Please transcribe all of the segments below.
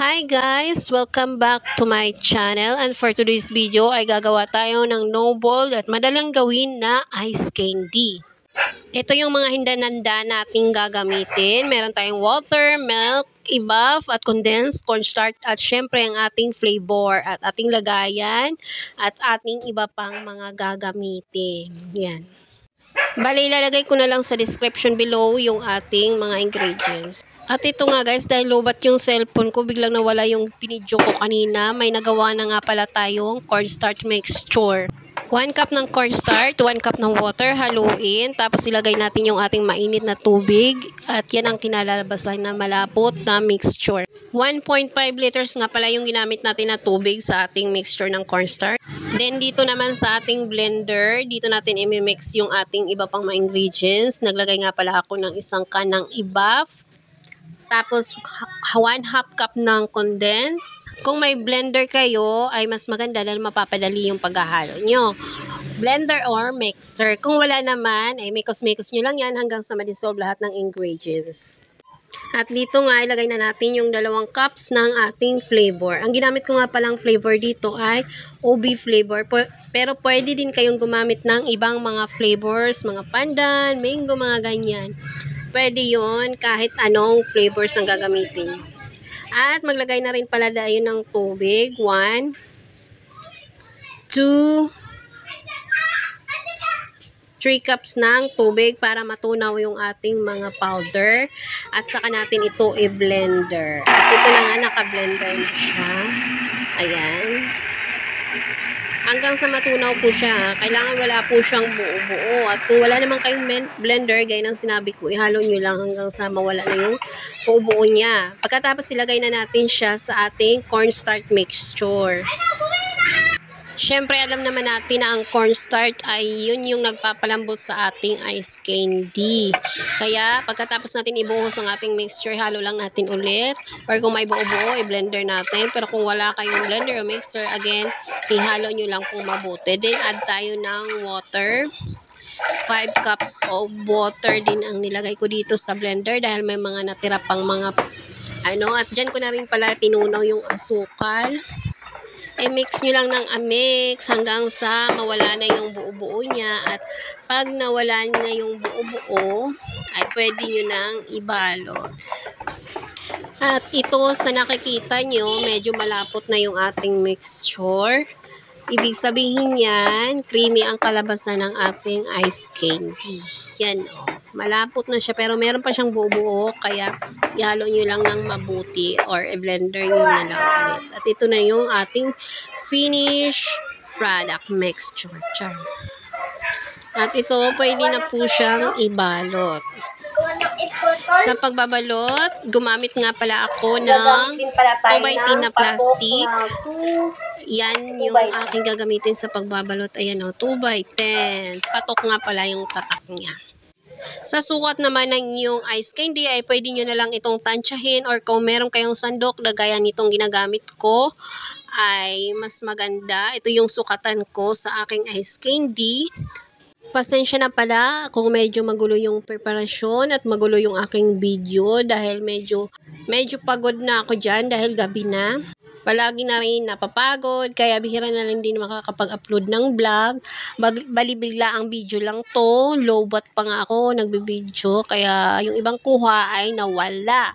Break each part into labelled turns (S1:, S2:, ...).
S1: Hi guys! Welcome back to my channel, and for today's video ay gagawa tayo ng noble at madalang gawin na ice candy. Ito yung mga hindananda nating gagamitin. Meron tayong water, milk, i-buff at condensed cornstarch at syempre ang ating flavor at ating lagayan at ating iba pang mga gagamitin. Yan. Bali, ilalagay ko na lang sa description below yung ating mga ingredients. At ito nga guys, dahil lobat yung cellphone ko, biglang nawala yung pinidyo ko kanina. May nagawa na nga pala tayong cornstarch mixture. 1 cup ng cornstarch, 1 cup ng water, haluin. Tapos ilagay natin yung ating mainit na tubig. At yan ang kinalalabasan na malapot na mixture. 1.5 liters nga pala yung ginamit natin na tubig sa ating mixture ng cornstarch. Then dito naman sa ating blender, dito natin i-mix yung ating iba pang mga ingredients. Naglagay nga pala ako ng isang can ng i-buff. Tapos, 1/2 cup ng condense. Kung may blender kayo, ay mas maganda dahil mapapadali yung paghahalo nyo. Blender or mixer. Kung wala naman, ay mikos-mikos nyo lang yan hanggang sa ma-dissolve lahat ng ingredients. At dito nga, ilagay na natin yung 2 cups ng ating flavor. Ang ginamit ko nga palang flavor dito ay OB flavor. Pero pwede din kayong gumamit ng ibang mga flavors, mga pandan, mango, mga ganyan. Pwede yon kahit anong flavors ang gagamitin. At maglagay na rin pala tayo ng tubig. 1, 2, 3 cups ng tubig para matunaw yung ating mga powder. At saka natin ito i-blender. At ito na nga, naka-blender na siya. Ayan. Hanggang sa matunaw po siya, kailangan wala po siyang buo-buo. At kung wala naman kayong blender, gaya ng sinabi ko, ihalo nyo lang hanggang sa mawala na yung buo-buo niya. Pagkatapos ilagay na natin siya sa ating cornstarch mixture. Siyempre, alam naman natin na ang cornstarch ay yun yung nagpapalambot sa ating ice candy. Kaya, pagkatapos natin ibuhos ang ating mixture, halo lang natin ulit. Or kung may buo-buo, i-blender natin. Pero kung wala kayong blender o mixer, again, ihalo nyo lang kung mabuti. Then, add tayo ng water. 5 cups of water din ang nilagay ko dito sa blender dahil may mga natira pang mga at dyan ko na rin pala tinunaw yung asukal. I-mix nyo lang ng mix hanggang sa mawala na yung buo-buo niya. At pag nawala na yung buo-buo, ay pwede nyo nang ibalot. At ito, sa nakikita nyo, medyo malapot na yung ating mixture. Ibig sabihin yan, creamy ang kalabasan ng ating ice candy. Yan o. Malapot na siya pero meron pa siyang buo-buo kaya ihalo nyo lang ng mabuti or i-blender nyo na lang ulit. At ito na yung ating finished product mixture. At ito pwede na po siyang ibalot. Sa pagbabalot, gumamit nga pala ako ng 2x10 na plastic. Yan yung aking gagamitin sa pagbabalot. Ayan o, 2x10. Patok nga pala yung tatak niya. Sa sukat naman ng yung ice candy ay pwede nyo na lang itong tansyahin or kung meron kayong sandok na gaya nitong ginagamit ko ay mas maganda. Ito yung sukatan ko sa aking ice candy. Pasensya na pala kung medyo magulo yung preparasyon at magulo yung aking video dahil medyo pagod na ako dyan dahil gabi na. Palagi na rin napapagod, kaya bihira na lang din makakapag-upload ng vlog. Bali-bigla ang video lang to. Lowbat pa nga ako nagbibideo, kaya yung ibang kuha ay nawala.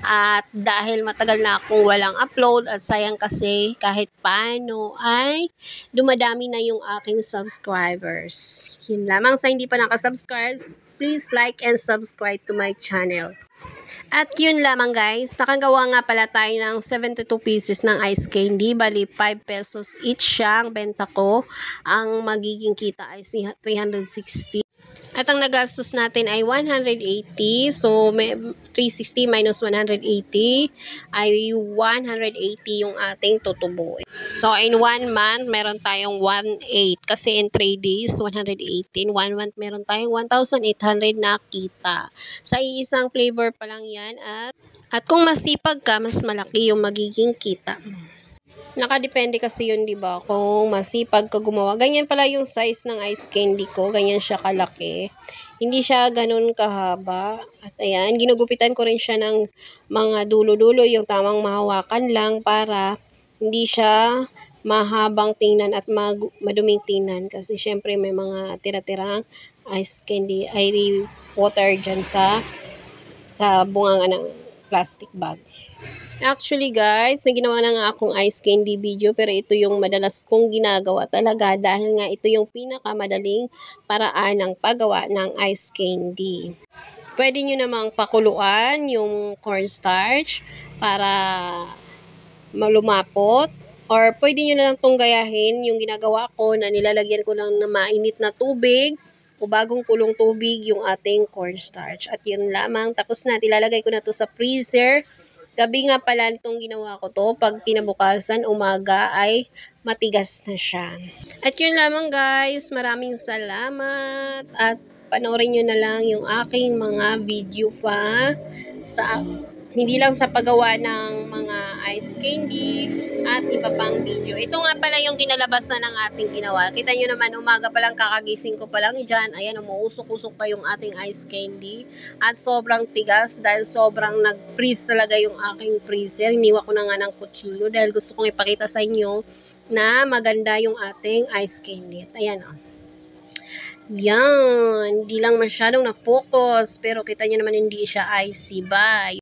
S1: At dahil matagal na akong walang upload at sayang kasi kahit paano ay dumadami na yung aking subscribers. Yun lamang, sa hindi pa nakasubscribe, please like and subscribe to my channel. At yun lamang guys, nakagawa nga pala tayo ng 72 pieces ng ice candy. Bali 5 pesos each siyang benta ko. Ang magiging kita ay 360. At ang nagastos natin ay 180. So, 360 minus 180 ay 180 yung ating tutubuin. So, in 1 month, meron tayong 1.8. Kasi in 3 days, 118. 1 month, meron tayong 1,800 na kita. Sa iisang flavor pa lang yan. At kung masipag ka, mas malaki yung magiging kita. Nakadepende kasi yun, 'di ba? Kung masipag ka gumawa. Ganyan pala yung size ng ice candy ko. Ganyan siya kalaki. Hindi siya ganun kahaba. At ayan, ginugupitan ko rin siya ng mga dulo-dulo, yung tamang mahawakan lang para hindi siya mahabang tingnan at maduming tingnan. Kasi syempre may mga tira-tirang ice candy, ay water dyan sa bunganga ng plastic bag. Actually guys, may ginawa na nga akong ice candy video pero ito yung madalas kong ginagawa talaga dahil nga ito yung pinakamadaling paraan ng paggawa ng ice candy. Pwede nyo namang pakuluan yung cornstarch para malumapot, or pwede nyo na lang itong gayahin yung ginagawa ko na nilalagyan ko lang na mainit na tubig o bagong kulong tubig yung ating cornstarch. At yun lamang, tapos na, ilalagay ko na to sa freezer. Gabi nga pala itong ginawa ko to. Pag kinabukasan, umaga ay matigas na siya. At yun lamang guys. Maraming salamat. At panoorin nyo na lang yung aking mga video pa. Hindi lang sa paggawa ng mga ice candy at iba pang video. Ito nga pala yung kinalabasan ng ating ginawa. Kita nyo naman, umaga pa lang, kakagising ko pa lang dyan. Ayan, umuusok-usok pa yung ating ice candy. At sobrang tigas dahil sobrang nag-freeze talaga yung aking freezer. Iniwa ko na nga ng kutsilyo dahil gusto kong ipakita sa inyo na maganda yung ating ice candy. At ayan, oh. Yan, hindi lang masyadong na-focus pero kita nyo naman hindi siya icy. Bye!